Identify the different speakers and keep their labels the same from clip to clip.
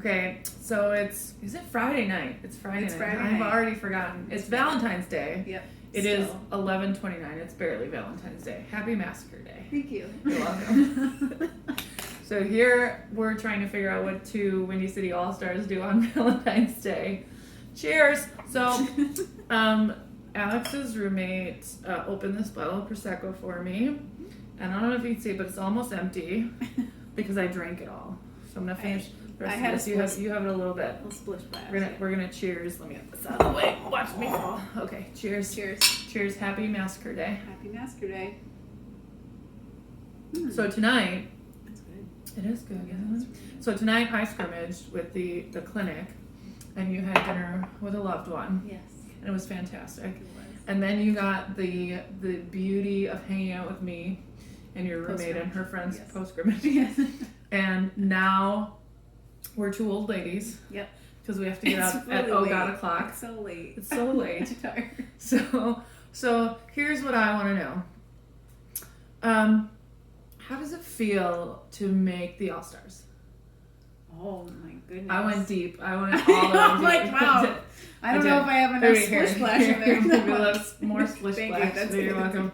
Speaker 1: Okay, so is it Friday night? It's Friday night. I've already forgotten. It's Valentine's Day.
Speaker 2: Yep.
Speaker 1: It is 11:29. It's barely Valentine's Day. Happy Massacre Day.
Speaker 2: Thank you.
Speaker 1: You're welcome. So here we're trying to figure out what two Windy City All-Stars do on Valentine's Day. Cheers! So, Alex's roommate opened this bottle of Prosecco for me. And I don't know if you can see it, but it's almost empty because I drank it all. So I'm going to finish the rest of this. You have it a little bit.
Speaker 2: A splish splash.
Speaker 1: We're gonna cheers. Let me get this out of the way. Watch me fall. Okay, cheers.
Speaker 2: Cheers.
Speaker 1: Cheers. Happy Massacre Day.
Speaker 2: Happy Massacre Day.
Speaker 1: So tonight,
Speaker 2: That's good.
Speaker 1: it is good, isn't it? So tonight I scrimmaged with the clinic, and you had dinner with a loved one,
Speaker 2: Yes.
Speaker 1: and it was fantastic.
Speaker 2: It was.
Speaker 1: And then you got the beauty of hanging out with me and your roommate and her friends post scrimmage.
Speaker 2: Yes.
Speaker 1: And now we're two old ladies.
Speaker 2: Yep.
Speaker 1: Because we have to get up at
Speaker 2: late.
Speaker 1: God o'clock.
Speaker 2: It's so late.
Speaker 1: It's so late.
Speaker 2: I'm tired.
Speaker 1: So here's what I want to know. How does it feel to make the All-Stars?
Speaker 2: Oh my goodness.
Speaker 1: I went deep. I went all the way
Speaker 2: I'm
Speaker 1: deep.
Speaker 2: like, wow. I don't know if I have enough splish splash in there.
Speaker 1: Maybe more splish
Speaker 2: Thank
Speaker 1: splash.
Speaker 2: you. That's
Speaker 1: You're
Speaker 2: good.
Speaker 1: welcome.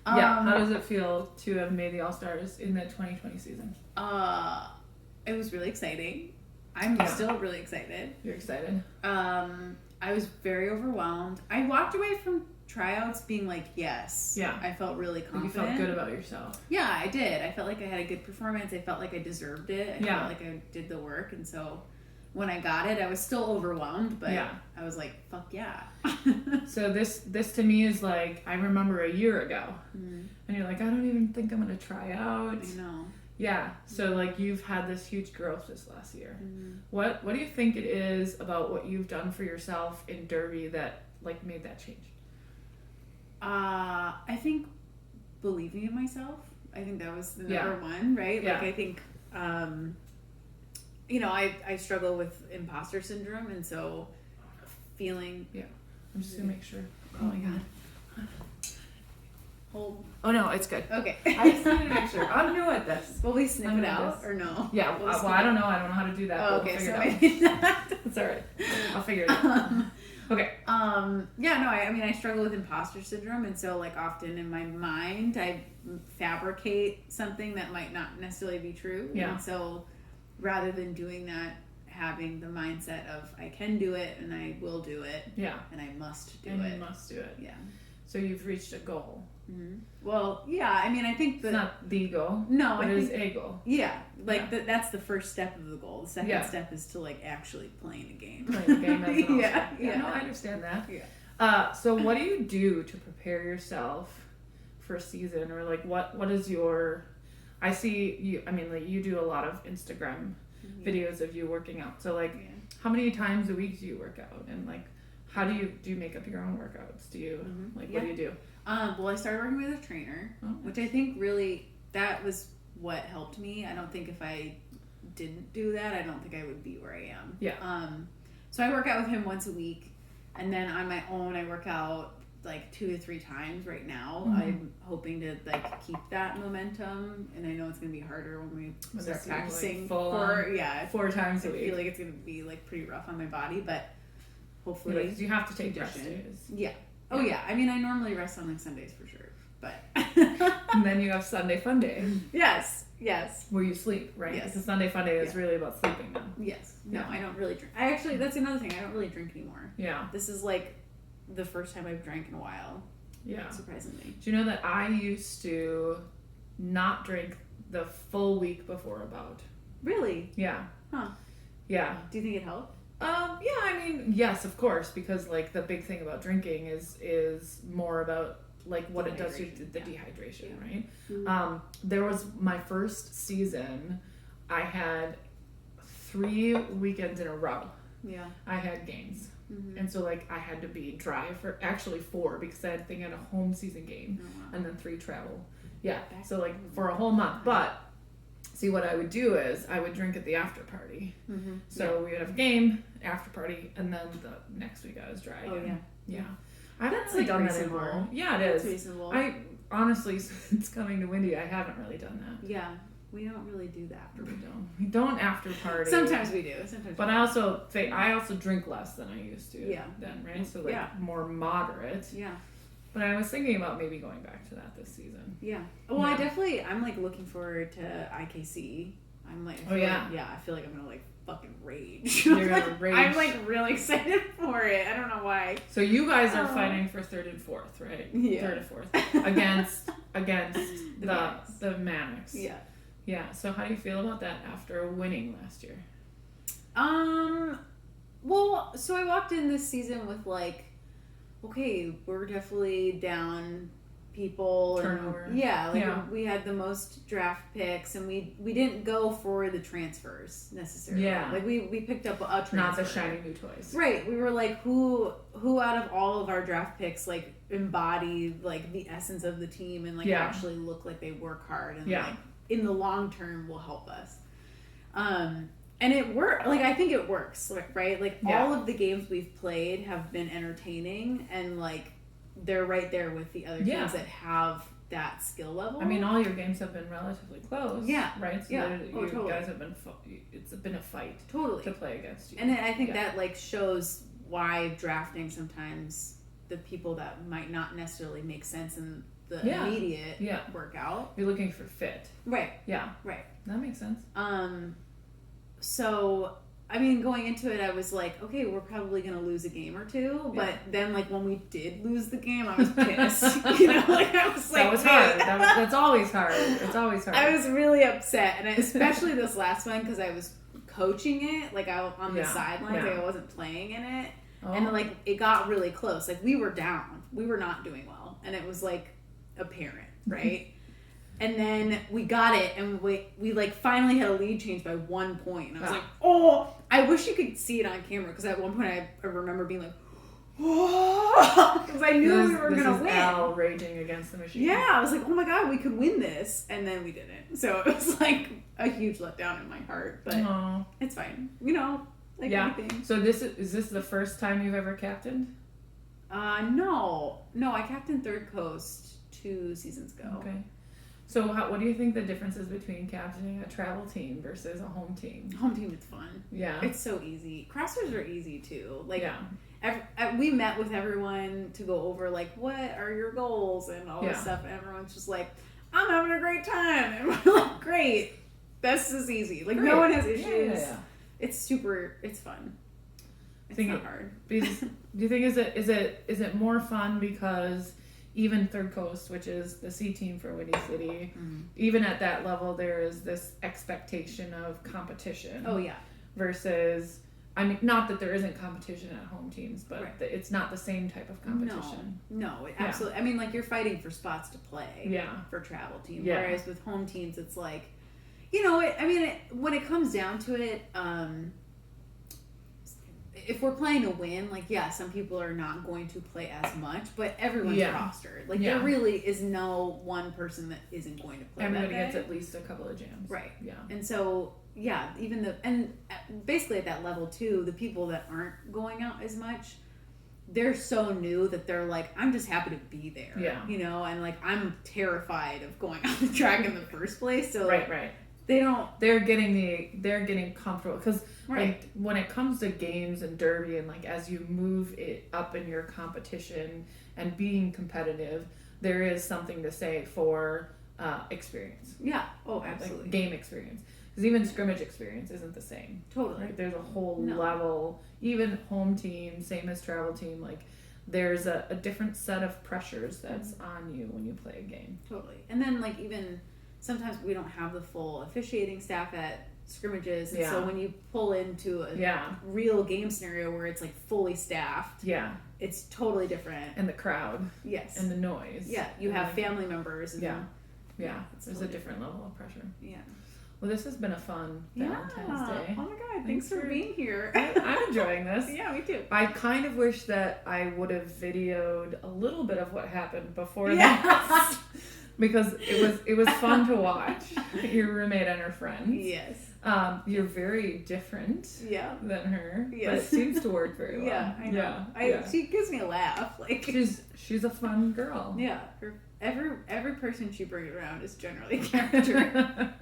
Speaker 1: Yeah. How does it feel to have made the All-Stars in the 2020 season?
Speaker 2: It was really exciting. I'm still really excited.
Speaker 1: You're excited?
Speaker 2: I was very overwhelmed. I walked away from tryouts being like, yes.
Speaker 1: Yeah.
Speaker 2: I felt really confident.
Speaker 1: You felt good about yourself.
Speaker 2: Yeah, I did. I felt like I had a good performance. I felt like I deserved it. I felt like I did the work. And so when I got it, I was still overwhelmed, but I was like, fuck yeah.
Speaker 1: So this to me is like, I remember a year ago.
Speaker 2: Mm.
Speaker 1: And you're like, I don't even think I'm going to try out.
Speaker 2: I know.
Speaker 1: Yeah. So like you've had this huge growth this last year.
Speaker 2: Mm.
Speaker 1: What do you think it is about what you've done for yourself in Derby that like made that change?
Speaker 2: I think believing in myself. I think that was the number one, right?
Speaker 1: Yeah.
Speaker 2: Like I think, I struggle with imposter syndrome, and so feeling.
Speaker 1: Yeah. I'm just gonna make sure. Oh my god.
Speaker 2: Hold.
Speaker 1: Oh no, it's good.
Speaker 2: Okay.
Speaker 1: I just need to make sure. I'm new at this.
Speaker 2: Will we snip it out or no?
Speaker 1: Yeah. Well, I don't know. I don't know how to do that.
Speaker 2: Oh,
Speaker 1: but
Speaker 2: okay.
Speaker 1: We'll
Speaker 2: So
Speaker 1: figure
Speaker 2: maybe
Speaker 1: it out.
Speaker 2: not.
Speaker 1: It's all right. I'll figure it out. Okay.
Speaker 2: I struggle with imposter syndrome, and so like often in my mind I fabricate something that might not necessarily be true.
Speaker 1: Yeah.
Speaker 2: And so rather than doing that, having the mindset of I can do it and I will do it.
Speaker 1: Yeah.
Speaker 2: And I must do
Speaker 1: and
Speaker 2: it.
Speaker 1: You must do it.
Speaker 2: Yeah.
Speaker 1: So you've reached a goal.
Speaker 2: Mm-hmm. Well, yeah. I mean, I think
Speaker 1: it's not the goal.
Speaker 2: No,
Speaker 1: but it is a goal.
Speaker 2: Yeah, like that's the first step of the goal. The second step is to like actually playing a game.
Speaker 1: Playing the game as an
Speaker 2: yeah.
Speaker 1: No, I understand that.
Speaker 2: Yeah.
Speaker 1: So what do you do to prepare yourself for a season, or like what is your? I see you. I mean, like you do a lot of Instagram videos of you working out. So like, how many times a week do you work out, and like, how do you make up your own workouts? Do you what do you do?
Speaker 2: Well, I started working with a trainer, which I think really that was what helped me. I don't think if I didn't do that, I don't think I would be where I am.
Speaker 1: Yeah.
Speaker 2: So I work out with him once a week, and then on my own, I work out like 2 to 3 times right now.
Speaker 1: Mm-hmm.
Speaker 2: I'm hoping to like keep that momentum, and I know it's gonna be harder when we start practicing
Speaker 1: like 4 times a week.
Speaker 2: I feel like it's gonna be like pretty rough on my body, but hopefully
Speaker 1: because you have to take rest days.
Speaker 2: Yeah. Oh yeah. I mean, I normally rest on like Sundays for sure, but
Speaker 1: and then you have Sunday Fun Day.
Speaker 2: Yes.
Speaker 1: Where you sleep, right?
Speaker 2: Yes.
Speaker 1: Because Sunday Fun Day is really about sleeping now.
Speaker 2: Yes. No, I don't really drink. That's another thing. I don't really drink anymore.
Speaker 1: Yeah.
Speaker 2: This is like the first time I've drank in a while.
Speaker 1: Yeah.
Speaker 2: Surprisingly.
Speaker 1: Do you know that I used to not drink the full week before a bout?
Speaker 2: Really?
Speaker 1: Yeah.
Speaker 2: Huh.
Speaker 1: Yeah.
Speaker 2: Do you think it helped?
Speaker 1: Yeah, I mean, yes, of course, because like the big thing about drinking is more about like what it does to the dehydration, right?
Speaker 2: Mm-hmm.
Speaker 1: There was my first season, I had 3 weekends in a row.
Speaker 2: Yeah.
Speaker 1: I had games.
Speaker 2: Mm-hmm.
Speaker 1: And so like I had to be dry for actually 4 because I had a home season game and then 3 travel. Yeah. So like for a whole month. But see, what I would do is I would drink at the after party.
Speaker 2: Mm-hmm.
Speaker 1: So we would have a game, after party, and then the next week I was dry again. Yeah. I haven't really done that anymore. Yeah, it is.
Speaker 2: That's reasonable.
Speaker 1: I honestly, since coming to Windy, I haven't really done that.
Speaker 2: Yeah. We don't really do the after.
Speaker 1: We don't after party.
Speaker 2: Sometimes we do.
Speaker 1: But I also drink less than I used to.
Speaker 2: Yeah.
Speaker 1: Then, right? So more moderate.
Speaker 2: Yeah.
Speaker 1: But I was thinking about maybe going back to that this season.
Speaker 2: Yeah. Well, I'm like looking forward to IKC. I'm like, I feel like I'm gonna like fucking rage.
Speaker 1: You're gonna rage.
Speaker 2: I'm like really excited for it. I don't know why.
Speaker 1: So you guys are fighting for 3rd and 4th, right?
Speaker 2: Yeah.
Speaker 1: 3rd and 4th against the Manics.
Speaker 2: Yeah.
Speaker 1: Yeah. So how do you feel about that after winning last year?
Speaker 2: Well, so I walked in this season with like, okay, we're definitely down people.
Speaker 1: Turnover.
Speaker 2: And, we had the most draft picks, and we didn't go for the transfers necessarily.
Speaker 1: Yeah.
Speaker 2: Like we picked up a transfer.
Speaker 1: Not the shiny new toys.
Speaker 2: Right. We were like, who out of all of our draft picks like embody like the essence of the team and like actually look like they work hard and like in the long term will help us. And it worked. Like, I think it works, right? Like, all of the games we've played have been entertaining, and, like, they're right there with the other teams that have that skill level.
Speaker 1: I mean, all your games have been relatively close.
Speaker 2: Yeah.
Speaker 1: Right? So you guys have been... It's been a fight.
Speaker 2: Totally.
Speaker 1: To play against you.
Speaker 2: And then I think that, like, shows why drafting sometimes the people that might not necessarily make sense in the immediate workout.
Speaker 1: You're looking for fit.
Speaker 2: Right.
Speaker 1: Yeah.
Speaker 2: Right.
Speaker 1: That makes sense.
Speaker 2: So, I mean, going into it, I was like, okay, we're probably going to lose a game or two. But then, like, when we did lose the game, I was pissed. You know, like, I was like...
Speaker 1: That was hard. That's always hard. It's always hard.
Speaker 2: I was really upset. And especially this last one, because I was coaching it, like, on the sidelines. Like, I wasn't playing in it. Oh. And, like, it got really close. Like, we were down. We were not doing well. And it was, like, apparent, right? And then we got it, and we like finally had a lead change by 1 point. And I was like, oh, I wish you could see it on camera, because at one point I remember being like, oh, because I knew we were going to win.
Speaker 1: Al raging against the machine.
Speaker 2: Yeah, I was like, oh my god, we could win this, and then we didn't. So it was like a huge letdown in my heart, but it's fine. You know, like anything.
Speaker 1: So is this the first time you've ever captained?
Speaker 2: No, I captained Third Coast 2 seasons ago.
Speaker 1: Okay. So what do you think the difference is between captaining a travel team versus a home team?
Speaker 2: Home team is fun.
Speaker 1: Yeah.
Speaker 2: It's so easy. Crossers are easy too. Like, we met with everyone to go over, like, what are your goals and all this stuff. And everyone's just like, I'm having a great time. And we're like, great. This is easy. Like, no one has issues. Yeah. It's fun. It's not hard.
Speaker 1: Do you think is it more fun because even Third Coast, which is the C team for Windy City, even at that level, there is this expectation of competition.
Speaker 2: Oh, yeah.
Speaker 1: Versus, I mean, not that there isn't competition at home teams, but it's not the same type of competition.
Speaker 2: No, absolutely. I mean, like, you're fighting for spots to play for travel teams. Yeah. Whereas with home teams, it's like, you know, when it comes down to it, if we're playing to win, like, some people are not going to play as much, but everyone's rostered. Like, there really is no one person that isn't going to play.
Speaker 1: Everybody gets at least a couple of jams.
Speaker 2: Right.
Speaker 1: Yeah.
Speaker 2: And so, and basically at that level too, the people that aren't going out as much, they're so new that they're like, I'm just happy to be there. Yeah. You know, and like, I'm terrified of going on the track in the first place. So
Speaker 1: right. They're getting comfortable, because like, when it comes to games and derby, and like, as you move it up in your competition and being competitive, there is something to say for experience.
Speaker 2: Yeah. Oh, absolutely.
Speaker 1: Like, game experience, because even scrimmage experience isn't the same.
Speaker 2: Totally.
Speaker 1: Right? There's a whole level. Even home team, same as travel team. Like, there's a different set of pressures that's on you when you play a game.
Speaker 2: Totally. And then, like, even sometimes we don't have the full officiating staff at scrimmages, and so when you pull into a real game scenario where it's like fully staffed, it's totally different.
Speaker 1: And the crowd, and the noise,
Speaker 2: you have family members, and
Speaker 1: there's totally a different level of pressure. Well, this has been a fun Valentine's Day.
Speaker 2: Oh my god, thanks for being here.
Speaker 1: I'm enjoying this.
Speaker 2: Yeah, me too.
Speaker 1: I kind of wish that I would have videoed a little bit of what happened before this. Because it was fun to watch your roommate and her friends.
Speaker 2: Yes.
Speaker 1: You're very different than her.
Speaker 2: Yes.
Speaker 1: But it seems to work very well.
Speaker 2: Yeah, I know. She gives me a laugh. Like,
Speaker 1: she's a fun girl.
Speaker 2: Yeah. Every person she brings around is generally a character.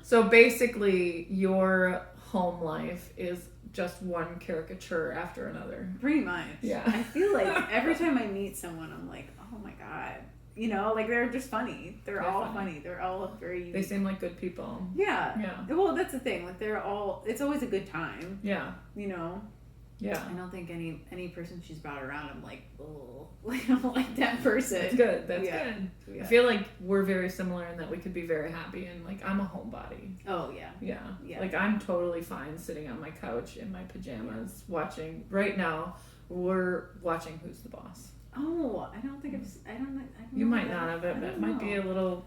Speaker 1: So basically, your home life is just one caricature after another.
Speaker 2: Pretty much.
Speaker 1: Yeah.
Speaker 2: I feel like every time I meet someone, I'm like, oh my God. You know, like they're just funny. They're all funny. They're all very unique.
Speaker 1: They seem like good people.
Speaker 2: Yeah.
Speaker 1: Yeah.
Speaker 2: Well, that's the thing. Like it's always a good time.
Speaker 1: Yeah.
Speaker 2: You know?
Speaker 1: Yeah.
Speaker 2: I don't think any person she's brought around, I'm like, oh, like, I don't like that person.
Speaker 1: That's good. That's
Speaker 2: yeah.
Speaker 1: good.
Speaker 2: Yeah.
Speaker 1: I feel like we're very similar in that we could be very happy and like I'm a homebody.
Speaker 2: Oh, yeah.
Speaker 1: Yeah.
Speaker 2: Yeah.
Speaker 1: Like I'm totally fine sitting on my couch in my pajamas watching. Right now, we're watching Who's the Boss.
Speaker 2: Oh, I don't think I don't know.
Speaker 1: You might not have it, but it might be a little.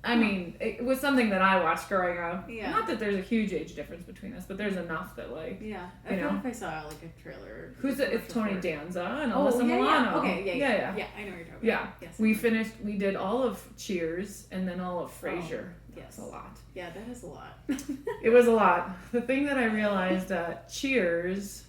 Speaker 1: I mean, it was something that I watched growing up.
Speaker 2: Yeah.
Speaker 1: Not that there's a huge age difference between us, but there's enough that like.
Speaker 2: Yeah. I feel like I saw like a trailer.
Speaker 1: Who's it? It's Tony Danza and
Speaker 2: Oh,
Speaker 1: Alyssa Milano.
Speaker 2: Yeah. Okay. Yeah. Yeah. I know what you're talking about.
Speaker 1: Yeah.
Speaker 2: Yes.
Speaker 1: We did all of Cheers and then all of Frasier.
Speaker 2: Yes.
Speaker 1: That's a lot.
Speaker 2: Yeah, that is a lot.
Speaker 1: It was a lot. The thing that I realized, Cheers.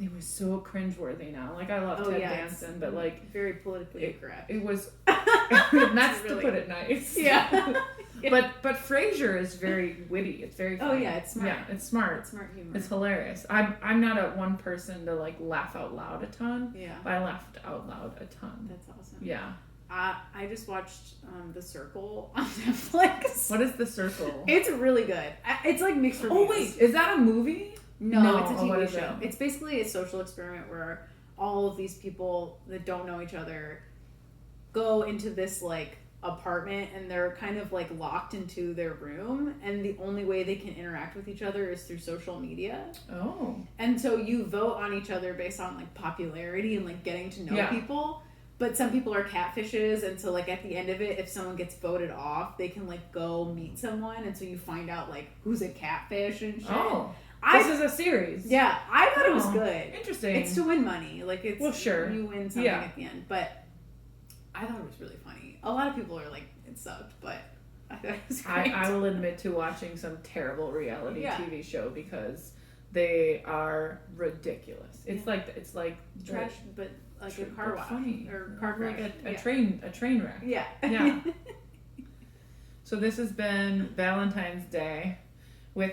Speaker 1: It was so cringeworthy now. Like I love Ted Danson, but like
Speaker 2: very politically correct.
Speaker 1: It was. That's
Speaker 2: really,
Speaker 1: to put it nice.
Speaker 2: Yeah.
Speaker 1: Yeah. But Frasier is very witty. It's very funny.
Speaker 2: Oh yeah, it's smart.
Speaker 1: Yeah, it's smart.
Speaker 2: It's smart humor.
Speaker 1: It's hilarious. I'm not a one person to like laugh out loud a ton.
Speaker 2: Yeah.
Speaker 1: But I laughed out loud a ton.
Speaker 2: That's awesome.
Speaker 1: Yeah.
Speaker 2: I just watched The Circle on Netflix.
Speaker 1: What is The Circle?
Speaker 2: It's really good. It's like mixed reviews.
Speaker 1: Oh wait, is that a movie?
Speaker 2: No, it's a TV show. It's basically a social experiment where all of these people that don't know each other go into this like apartment and they're kind of like locked into their room, and the only way they can interact with each other is through social media.
Speaker 1: Oh.
Speaker 2: And so you vote on each other based on like popularity and like getting to know people. But some people are catfishes, and so like at the end of it, if someone gets voted off, they can like go meet someone, and so you find out like who's a catfish and shit.
Speaker 1: Oh. This is a series.
Speaker 2: Yeah, I thought it was good.
Speaker 1: Interesting.
Speaker 2: It's to win money. Like it's
Speaker 1: sure.
Speaker 2: You win something at the end. But I thought it was really funny. A lot of people are like, it sucked, but I thought it was great.
Speaker 1: I will admit to watching some terrible reality TV show because they are ridiculous. It's like
Speaker 2: trash, but like a car wash or car crash.
Speaker 1: Like a train wreck.
Speaker 2: Yeah.
Speaker 1: Yeah. So this has been Valentine's Day.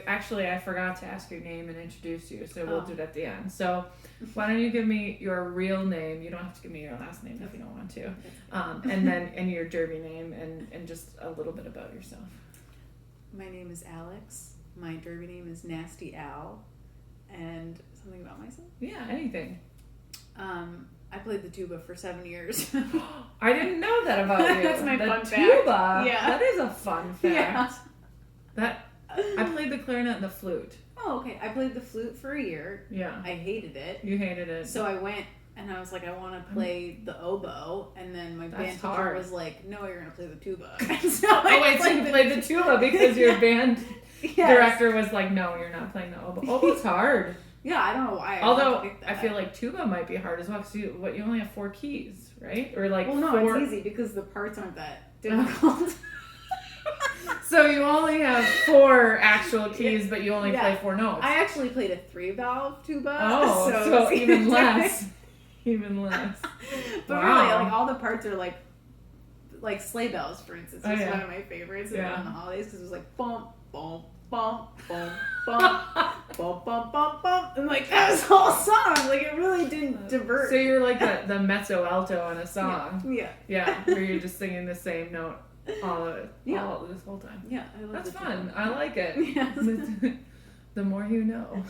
Speaker 1: Actually, I forgot to ask your name and introduce you, so we'll do it at the end. So, why don't you give me your real name? You don't have to give me your last name if you don't want to, and your derby name and just a little bit about yourself.
Speaker 2: My name is Alex. My derby name is Nasty Al, and something about myself.
Speaker 1: Yeah, anything.
Speaker 2: I played the tuba for 7 years.
Speaker 1: I didn't know that about you.
Speaker 2: That's my fun fact.
Speaker 1: Tuba.
Speaker 2: Yeah,
Speaker 1: that is a fun fact.
Speaker 2: Yeah.
Speaker 1: I played the clarinet and the flute.
Speaker 2: Oh, okay. I played the flute for a year.
Speaker 1: Yeah.
Speaker 2: I hated it.
Speaker 1: You hated it.
Speaker 2: So I went and I was like, I want to play the oboe. And then my band teacher was like, no, you're going to play the tuba. So
Speaker 1: you played the tuba because your band director was like, no, you're not playing the oboe. Oboe's hard.
Speaker 2: Yeah, I don't know why.
Speaker 1: Although I feel like tuba might be hard as well because you only have 4 keys, right? Or like
Speaker 2: it's easy because the parts aren't that difficult.
Speaker 1: So you only have 4 actual keys, but you only play 4 notes.
Speaker 2: I actually played a 3-valve tuba.
Speaker 1: Oh, so even less. Even less.
Speaker 2: But really, like all the parts are like sleigh bells, for instance. It's one of my favorites around the holidays because it was like bump, bump, bump, bump, bump, bump, bump, bump, bump, and like that was the whole song. Like it really didn't divert.
Speaker 1: So you're like the mezzo alto in a song.
Speaker 2: Yeah.
Speaker 1: Yeah, where you're just singing the same note all this whole time.
Speaker 2: Yeah, I love
Speaker 1: That's
Speaker 2: the
Speaker 1: fun.
Speaker 2: tuba.
Speaker 1: I like it.
Speaker 2: Yeah.
Speaker 1: The more you know.